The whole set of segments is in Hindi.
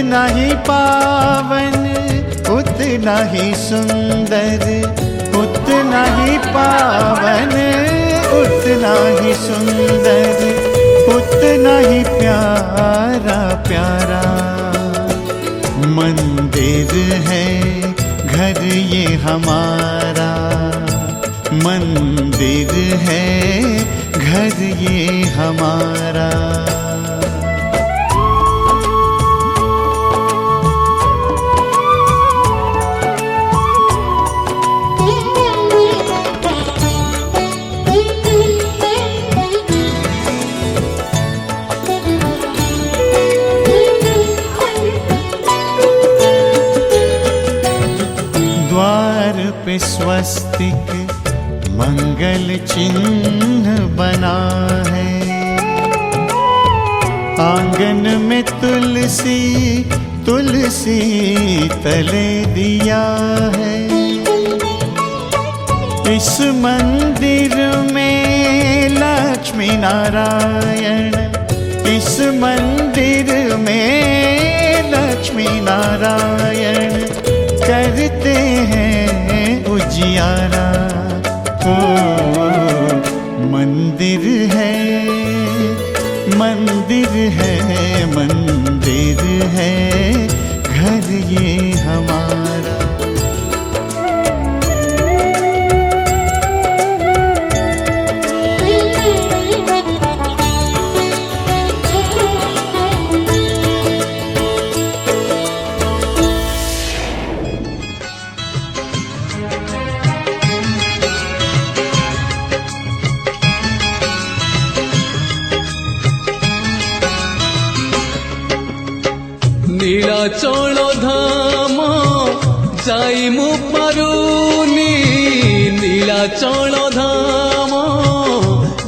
उतना ही पावन, उतना ही सुंदर, उतना ही पावन, उतना ही सुंदर, उतना ही प्यारा प्यारा मंदिर है घर ये हमारा, मंदिर है घर ये हमारा। पे स्वस्तिक मंगल चिन्ह बना है, आंगन में तुलसी तुलसी तले दिया है। इस मंदिर में लक्ष्मी नारायण, इस मंदिर में लक्ष्मी नारायण करते हैं उजियारा। ओ मंदिर है, मंदिर है, मंदिर है घर ये हमारा। नीलाचल धाम जाई मु पारुनी, नीलाचल धाम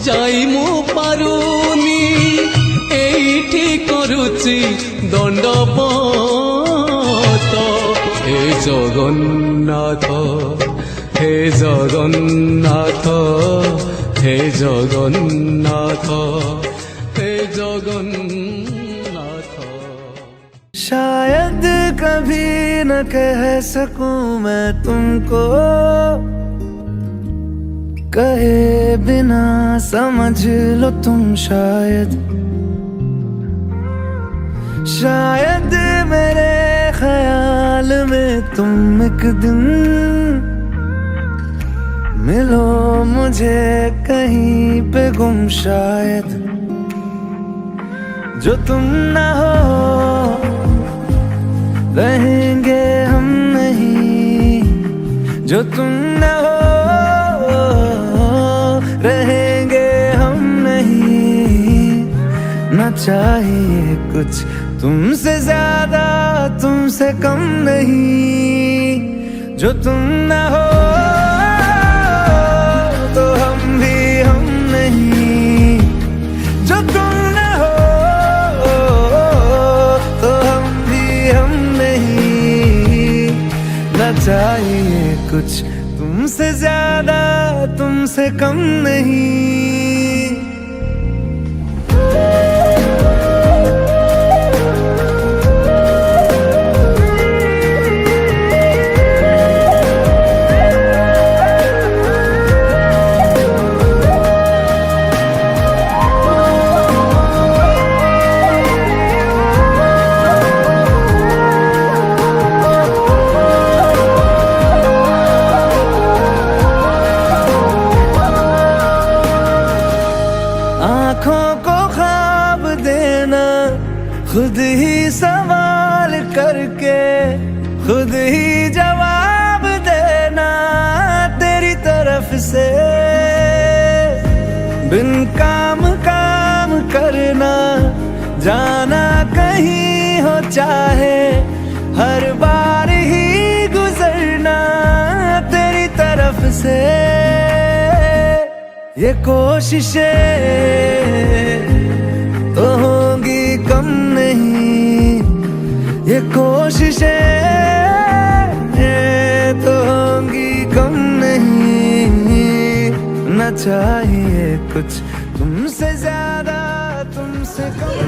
जाई मु पारुनी, एठी करुची दंडवत। हे जगन्नाथ, हे जगन्नाथ, हे जगन्नाथ, हे जगन्नाथ। शायद कभी न कह सकूं मैं तुमको, कहे बिना समझ लो तुम शायद। शायद मेरे ख्याल में तुम एक दिन मिलो मुझे कहीं पे गुम शायद। जो तुम ना हो रहेंगे हम नहीं, जो तुम न हो रहेंगे हम नहीं। न चाहिए कुछ तुमसे ज्यादा, तुमसे कम नहीं। जो तुम न हो तो हम भी हम नहीं, जो तुम न हो तो हम भी हम नहीं। न चाहिए कुछ तुमसे ज्यादा, तुमसे कम नहीं। आँखों को ख्वाब देना, खुद ही सवाल करके खुद ही जवाब देना तेरी तरफ से। बिन काम काम करना, जाना कहीं हो चाहे, हर बार ही गुजरना तेरी तरफ से। ये कोशिशें तो होंगी कम नहीं, ये कोशिशें तो होंगी कम नहीं। न चाहिए कुछ तुमसे ज्यादा, तुमसे कम।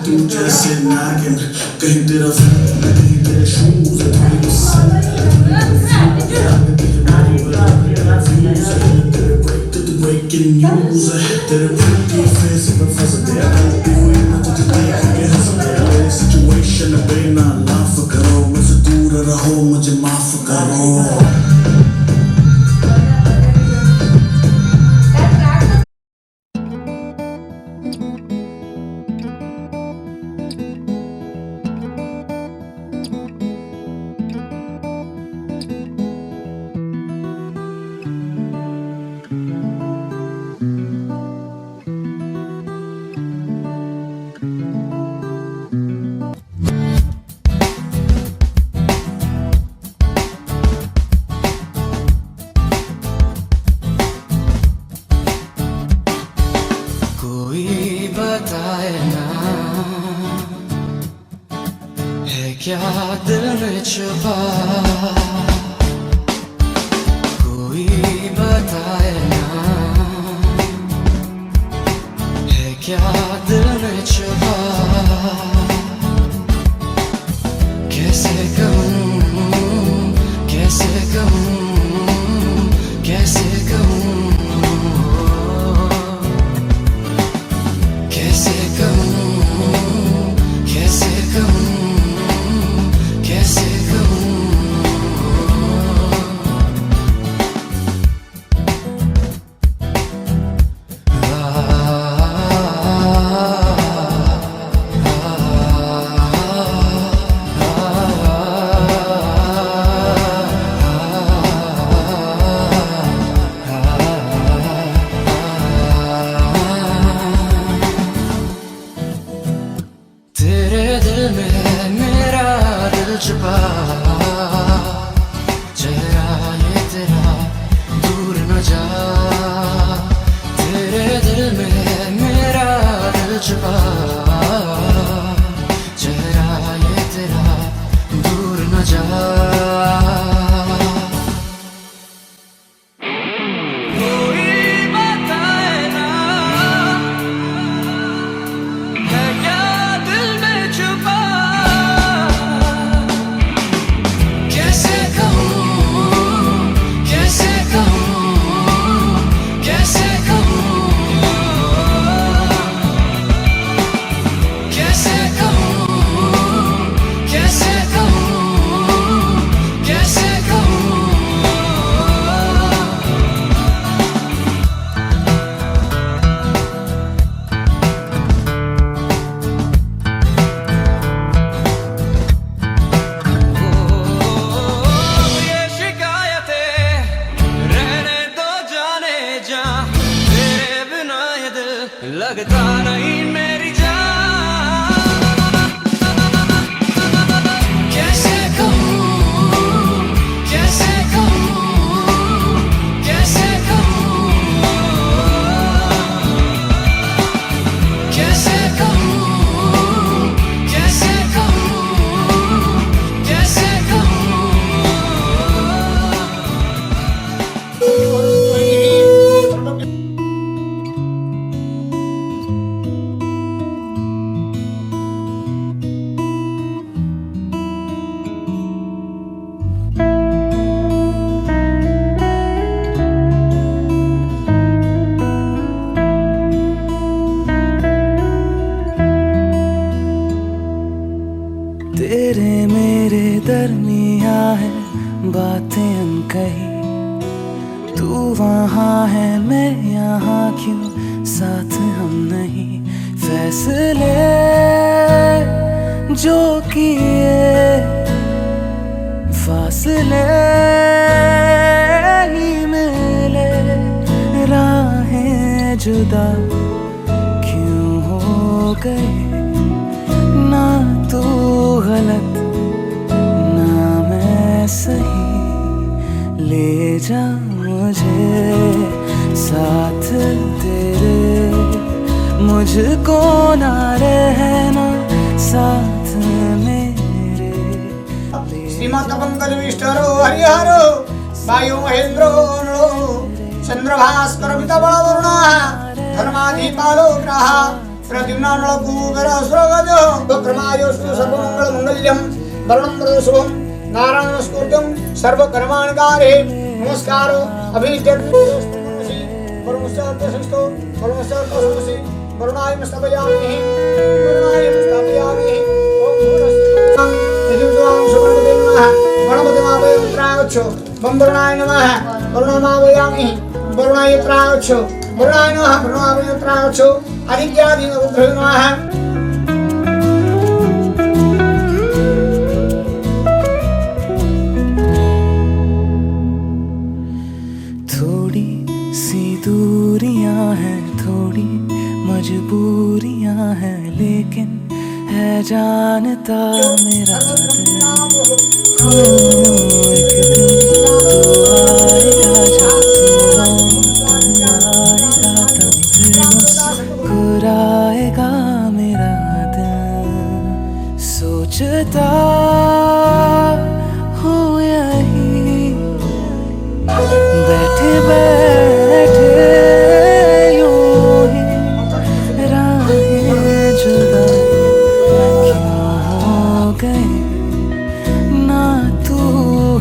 तू जैसे नागिन कहीं तेरा कहीं तेरे शूज breaking news तेरे pretty face पे फंस गया गलती हुई मैं तुझे देख के हंस गया मेरी situation पे ना लाफ करो मुझसे दूर रहो मुझे माफ करो क्या दिल में छुपा कोई बताए ना है क्या दिल में छुपा कैसे कहूँ कैसे कहूँ कैसे कहूँ कैसे कहूँ कैसे कहूँ कैसे कहूँ लगता नहीं मेरी जान। कैसे कहूँ, कैसे कहूँ, कैसे कहूँ, कैसे कहूँ, कैसे कहूँ, कैसे कहूँ। तेरे मेरे दरमिया है बातें अनकही, तू वहाँ है मैं यहाँ क्यों साथ हम नहीं। फैसले जो किए फासले ही मिले, राहें जुदा क्यों हो गए। ना तू गलत ना मैं सही, ले जा मुझे साथ तेरे, मुझको ना रहना साथ मेरे। श्रीमद्मंगल विष्णु हरिहरो वायु महेंद्रो नरो चंद्रभास्कर मितबलवरुणा धर्माधिपालो ग्रहा प्रद्युम्नानलकूकरस्रगजो विक्रमायोस्तु सर्वमंगलमंगल्यं वरणं मृदुशुभं नारायणस्कुर्तं सर्वकर्माणि नमस्कारो अभिजयति परमस्तुतो परमस्तुतो वरुणाय नमस्कारयामि वरुणाय नमस्कारयामि ओम भूरस्ते गणपति मावय उत्तरायच्छो बम वरुणाय नमः वरुणमावयामि वरुणाय उत्तरायच्छो वरुणाय नमः वरुणाय उत्तरायच्छो आदित्यादि रुद्राय नमः। थोड़ी सी दूरियां हैं, थोड़ी मजबूरियां हैं, लेकिन है जानता मेरा दिल हो एक दिन तो आएगा जब तू आएगा तब फिर मुस्कुराएगा मेरा दिल। सोचता हूँ यही बैठे बैठे यूं ही, राहें जुदा क्यों हो गए। ना तू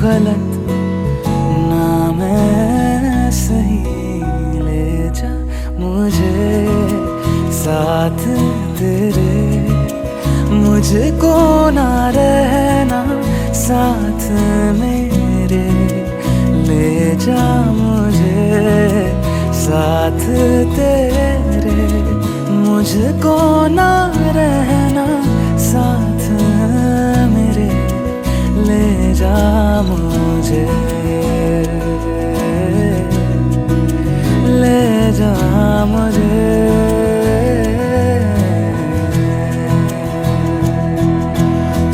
गलत ना मैं सही, ले जा मुझे साथ तेरे, मुझको ना रहना साथ मेरे, ले जा मुझे साथ तेरे, मुझको ना रहना साथ मेरे, ले जा मुझे ले जा मुझे।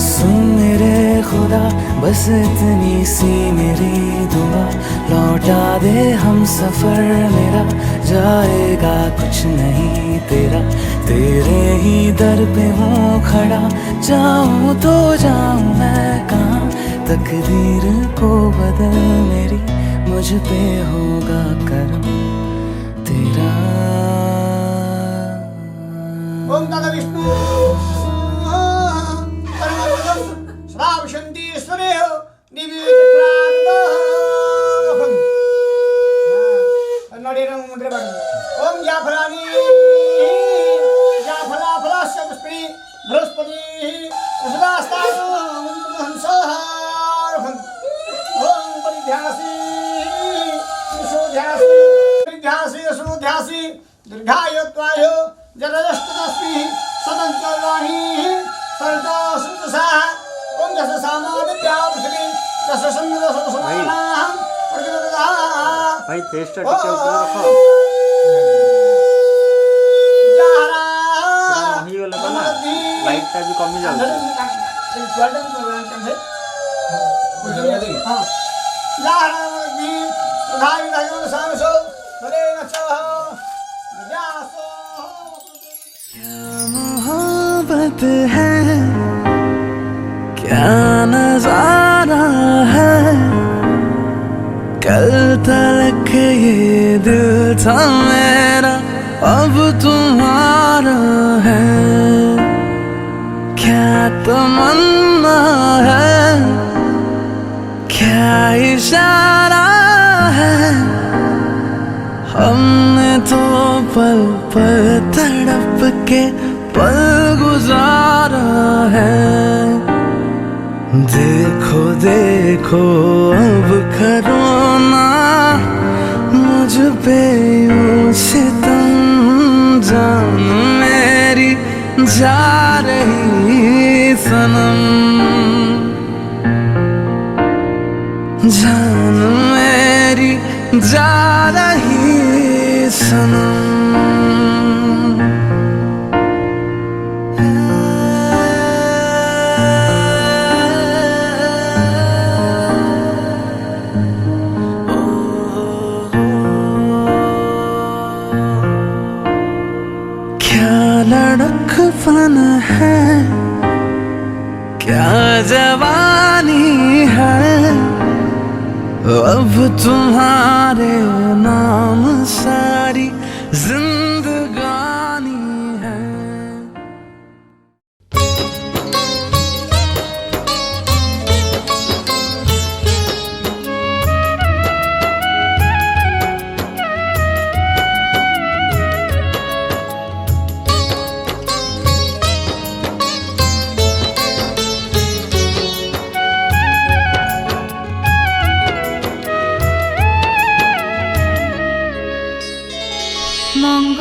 सुन मेरे खुदा बस इतनी सी मेरी दुआ, लौटा दे हम सफर मेरा, जाएगा कुछ नहीं तेरा। तेरे ही दर पे हूँ खड़ा, जाऊँ तो जाऊँ मैं कहाँ। तकदीर को बदल मेरी, मुझ पे होगा करम तेरा। ओम तद विष्णु परमगुरुं सदा विशन्ति ईश्वरेह दिव्य चक्रार्धं नडेरं मुद्रगं। ओम जाफलानि जाफलाफलस्य पुष्पे बृहस्पतिः सदास्तातु हंसः। ओम परिध्यासी सुध्यासी परिध्यासी सुध्यासी दीर्घायुत्वायो जरजस्तस्मि सदंचवाणी सर्वदा सुतसा। ओम जस सामादित्या पृथ्वी जस चंद्र समानाः प्रतिपदा। भाई टेस्ट टिके ऊपर रखो। कमी जाଉଛି मोहब्बत है क्या नजारा है कल तक ये दिल था मेरा अब तुम्हारा है क्या तमन्ना है क्या इशारा है हमने तो पल पल तड़प के पल गुजारा है देखो देखो अब करो ना मुझ पे यूं सितम जान मेरी जा रही सनम जान मेरी जा रही सनम क्या लड़कपन है क्या जवानी है अब तुम्हारे नाम सारी जिंदगानी है 멍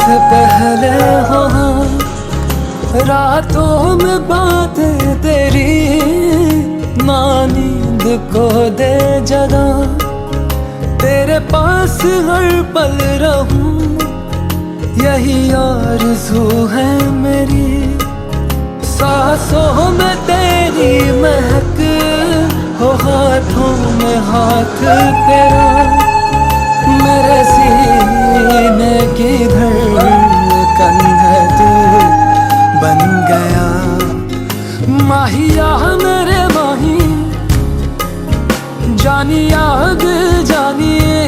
से पहले हो रातों में बातें तेरी, ना नींद को दे जगा, तेरे पास हर पल रहूं, यही आरज़ू है मेरी। सांसों में तेरी महक हो, हाथों में हाथ तेरा, मेरे सीने की धड़कन है तू बन गया। माहिया मेरे माही, जानिया दिल जानिए,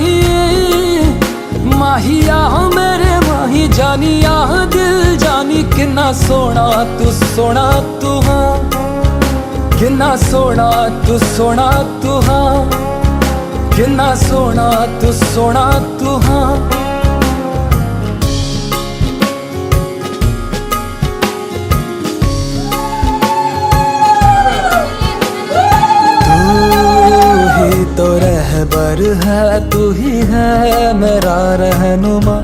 माहिया मेरे माही, जानिया दिल जानी। कितना सोना तू हाँ, कितना सोना तू हाँ, कितना सोना तू हाँ। तो रहबर है, तू ही है मेरा रहनुमा,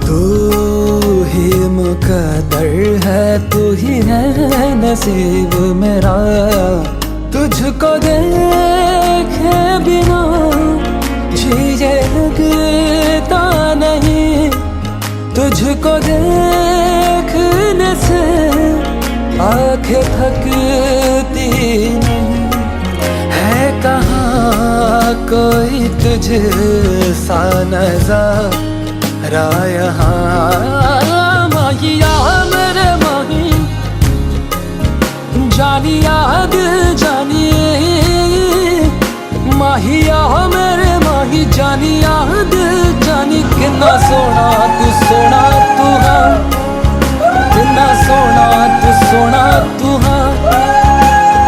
तू ही मुकद्दर है, तू ही है नसीब मेरा। तुझको देखे बिना जिए लगता नहीं, तुझको देखने से आंखें थकती नहीं। है कहाँ कोई तुझ सा नज़ारा यहाँ, माहिया मेरे माही, जानिया दिल जानिए, माहिया मेरे माही, जानिया दिल जानी। कितना सोना तू हाँ, कितना सोना तू हाँ,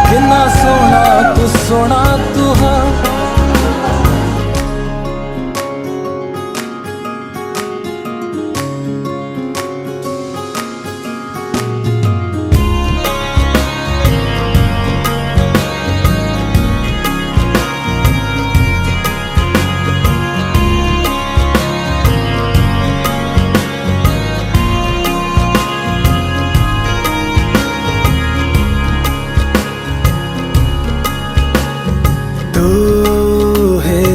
कितना सोना तू हाँ।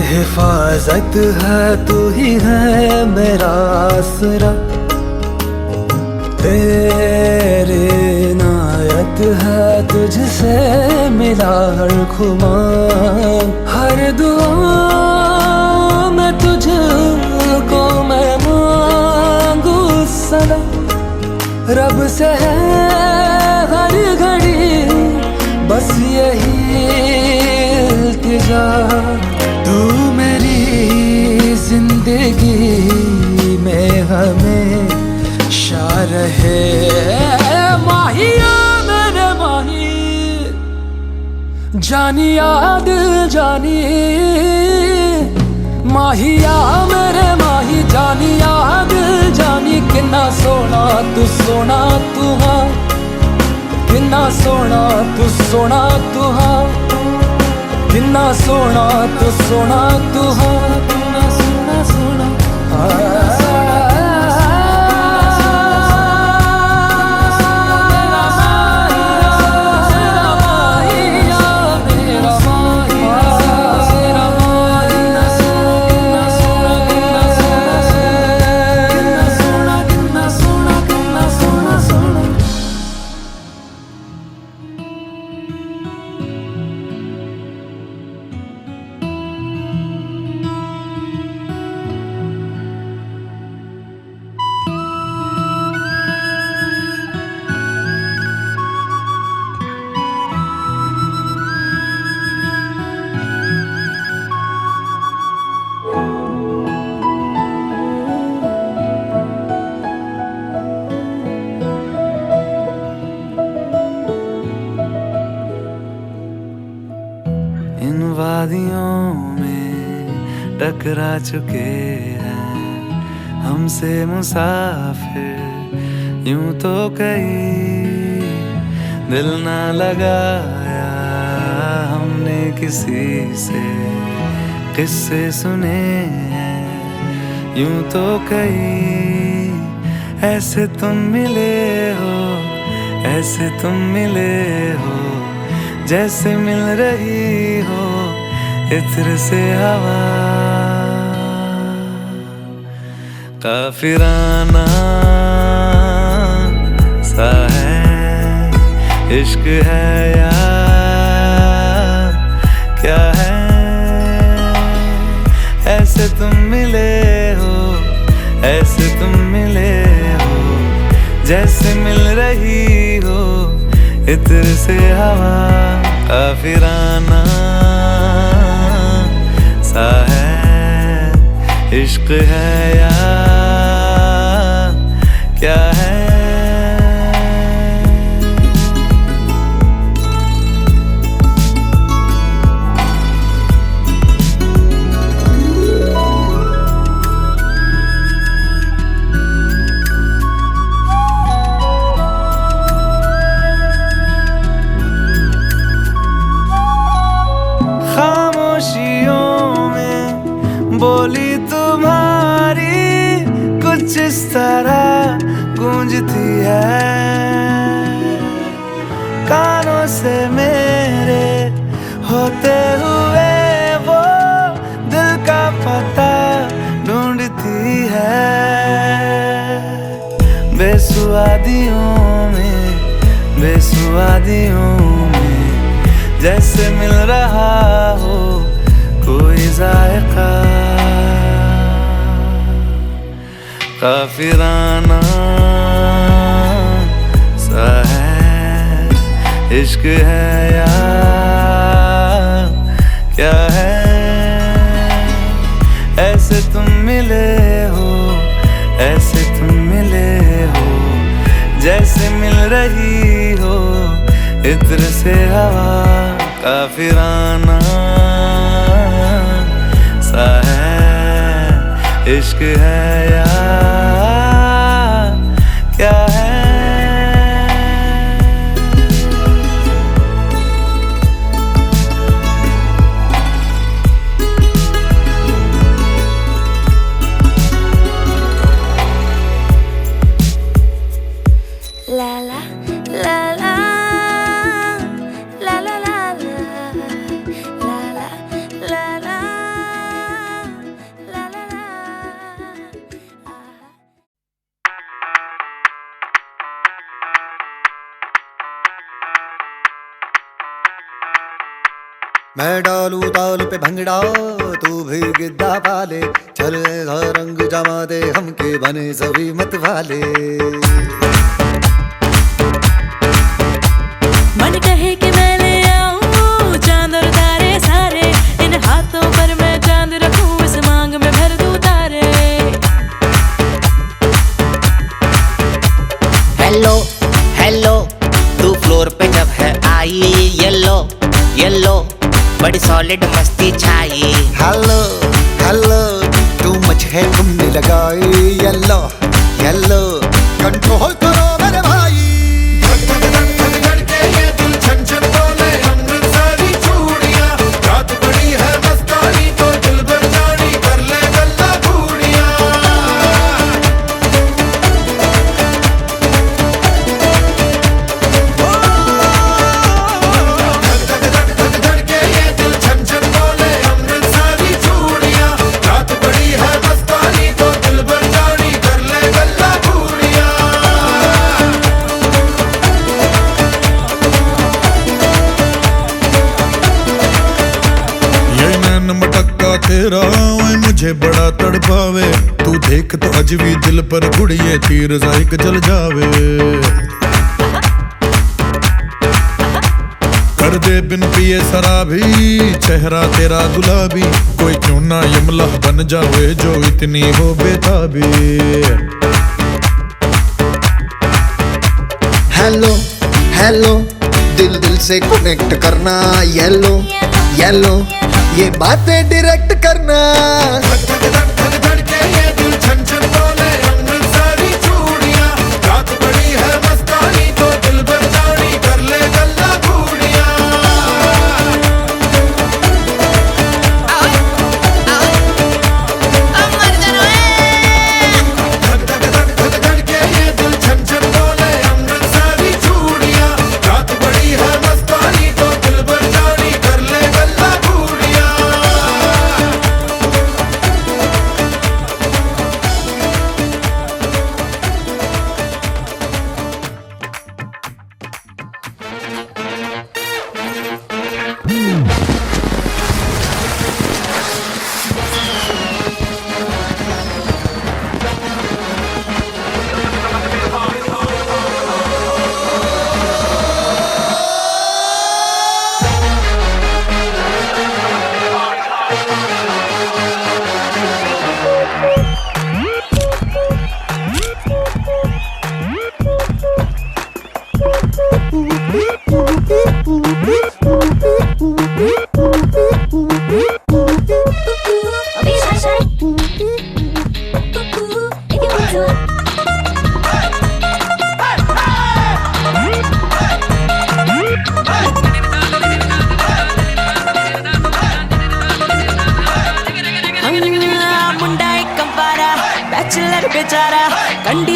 हिफाजत है, तू ही है मेरा आसरा, तेरे इनायत है, तुझसे मिला हर खुमार। हर दुआ में तुझको मैं मांगू सदा, रब से है हर घड़ी बस यही इल्तिजा। तू मेरी जिंदगी में हमेशा रहे, माहिया मेरे माही, जानिया दिल जानिए, माहिया मेरे माही, जानिया दिल जानी। कितना सोना तू हाँ, कितना सोना तू हाँ, कितना सोना तू हाँ, कितना सोना वादियों में टकरा चुके हैं हमसे मुसाफिर, यूं तो कई दिल ना लगाया हमने किसी से, किस्से सुने हैं यूं तो कई ऐसे तुम मिले हो, ऐसे तुम मिले हो, जैसे मिल रही हो इत्र से हवा। काफिराना सा है इश्क है या क्या है, ऐसे तुम मिले हो, ऐसे तुम मिले हो, जैसे मिल रही हो इत्र से हवा। काफिराना सा है इश्क है या क्या है। बोली तुम्हारी कुछ इस तरह गूंजती है, कानों से मेरे होते हुए वो दिल का पता ढूंढती है। बेसुआदियों में, बेसुआदियों में जैसे मिल रहा हो कोई जायका। काफिराना सा है इश्क है या क्या है, ऐसे तुम मिले हो, ऐसे तुम मिले हो, जैसे मिल रही हो इत्र से हवा। काफिराना सा है इश्क है या क्या है। La la la la la la la la la la la la la la la। मैं डालू ताल पे भंगड़ा तू भी गिद्दा पाले, चल ऐसा रंग जमा दे हमके बने सभी मत वाले। मन कहे कि मैं ले आऊं चांद और तारे सारे, इन हाथों पर मैं चांद रखूं, इस मांग में भर दूं तारे। हेलो हेलो तू फ्लोर पे जब है आई, येलो येलो बड़ी सॉलिड मस्ती छाई। हेलो हेलो तू मच है तुमने लगाई, येलो येलो कंट्रोल करो मेरे भाई। तेरा मुझे बड़ा तड़पावे, तू देख तो अजवी दिल पर गुड़िए तीर जाइक जल जावे। कर दे बिन पिए शराबी चेहरा तेरा गुलाबी, कोई क्यों ना यमला बन जावे जो इतनी हो बेताबी। हेलो हेलो दिल दिल से कनेक्ट करना, येलो येलो ये बातें डायरेक्ट करना।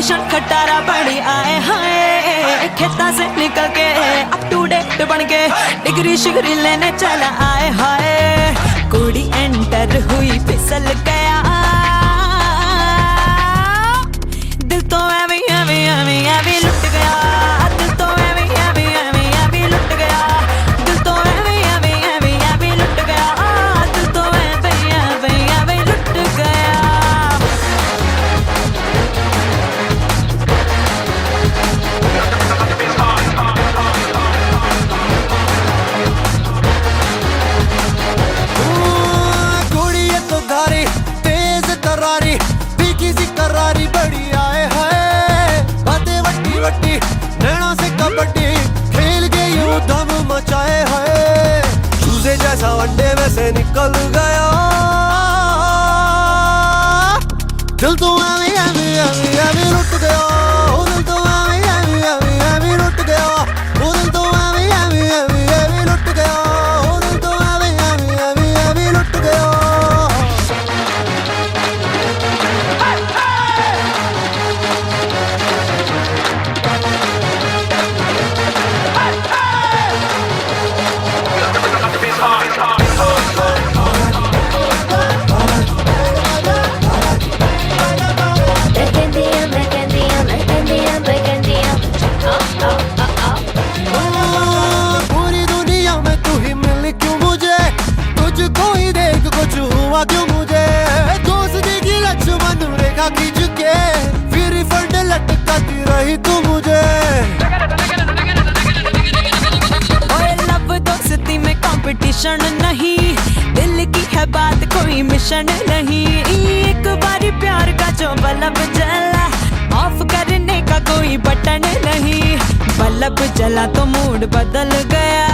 भीषण खटारा बड़ी आए हाय, खेता से निकल के अप टू डेट बन के डिग्री शिग्री लेने चला आए हाय। कुड़ी एंटर हुई फिसल गया, दिल तो एवी एवी एवी एवी लुट गया, दिल तो एवी एवी एवी एवी लुट गया, दिल तो एवी एवी एवी एवी लुट गया, दिल तो एवी एवी एवी लुट गया। कुड़ी ये तो धारी तेज तरारी फीकी सी करारी बड़ी आए है, बातें वट्टी वट्टी नैना से कबड्डी खेल के यूं दम मचाए है, चूजे जैसा अंडे में से निकल गया, दिल तो एवी एवी एवी एवी लुट गया, ओ दिल तो एवी एवी एवी एवी लुट गया, ओ दिल तो एवी एवी एवी एवी लुट गया, ओ दिल तो एवी एवी एवी एवी लुट गया। पूरी दुनिया में तू ही मिली क्यों मुझे, तुझको ही देख कुछ हुआ क्यों मुझे, दोस्ती की लक्ष्मण रेखा खींच के फिर फंड लटकाती रही तू मुझे। ओए लब दोस्ती में कंपटीशन नहीं, दिल की है बात कोई मिशन नहीं, एक बारी प्यार का जो बल्ब जला ऑफ करने का कोई बटन नहीं, बल्ब जला तो मूड बदल गया।